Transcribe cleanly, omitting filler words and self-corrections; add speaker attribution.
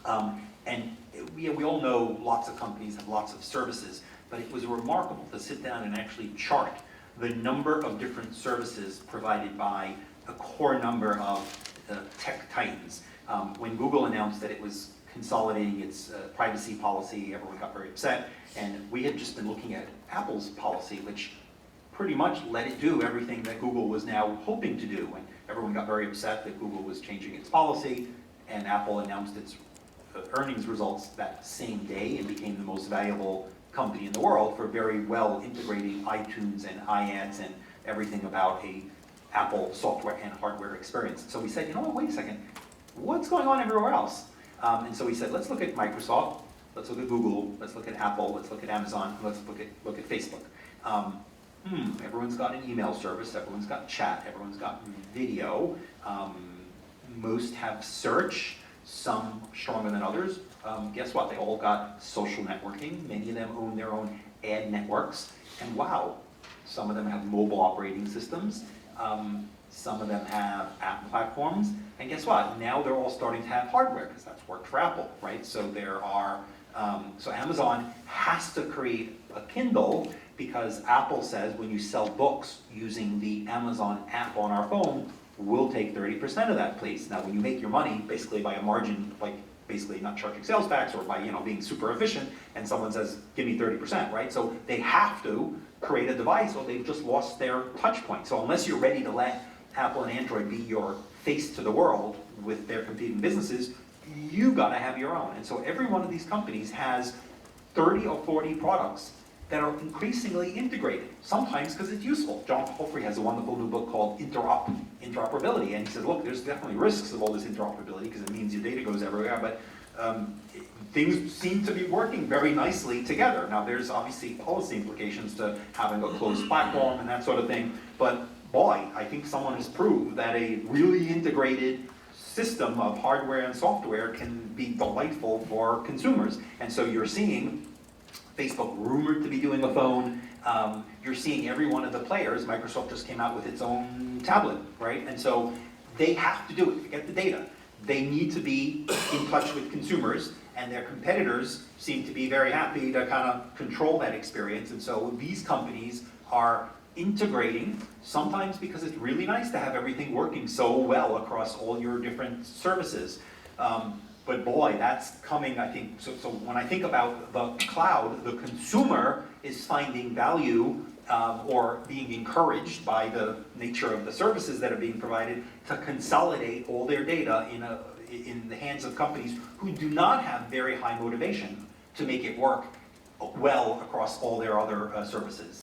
Speaker 1: And we all know lots of companies have lots of services, but it was remarkable to sit down and actually chart the number of different services provided by a core number of tech titans. When Google announced that it was consolidating its privacy policy, everyone got very upset, and we had just been looking at Apple's policy, which pretty much let it do everything that Google was now hoping to do, and everyone got very upset that Google was changing its policy, and Apple announced its earnings results that same day and became the most valuable company in the world for very well integrating iTunes and iAds and everything about a Apple software and hardware experience. So we said, you know what, wait a second, what's going on everywhere else? And so we said, let's look at Microsoft, let's look at Google, let's look at Apple, let's look at Amazon, let's look at Facebook. Everyone's got an email service, everyone's got chat, everyone's got video, most have search, some stronger than others. Guess what? They all got social networking. Many of them own their own ad networks. And wow, some of them have mobile operating systems. Some of them have app platforms. And guess what? Now they're all starting to have hardware because that's worked for Apple, right? So there are, so Amazon has to create a Kindle because Apple says when you sell books using the Amazon app on our phone, we'll take 30% of that, please. Now, when you make your money, basically by a margin, like basically not charging sales tax or by being super efficient, and someone says, give me 30%, right? So they have to create a device or they've just lost their touch point. So unless you're ready to let Apple and Android be your face to the world with their competing businesses, you gotta have your own. And so every one of these companies has 30 or 40 products that are increasingly integrated, sometimes because it's useful. John Palfrey has a wonderful new book called Interoperability, and he says, look, there's definitely risks of all this interoperability because it means your data goes everywhere, but things seem to be working very nicely together. Now, there's obviously policy implications to having a closed platform and that sort of thing, but boy, I think someone has proved that a really integrated system of hardware and software can be delightful for consumers. And so you're seeing Facebook rumored to be doing a phone. You're seeing every one of the players. Microsoft just came out with its own tablet, right? And so they have to do it to get the data. They need to be in touch with consumers, and their competitors seem to be very happy to kind of control that experience. And so these companies are integrating, sometimes because it's really nice to have everything working so well across all your different services. But boy, that's coming, I think, so when I think about the cloud, the consumer is finding value or being encouraged by the nature of the services that are being provided to consolidate all their data in the hands of companies who do not have very high motivation to make it work well across all their other services.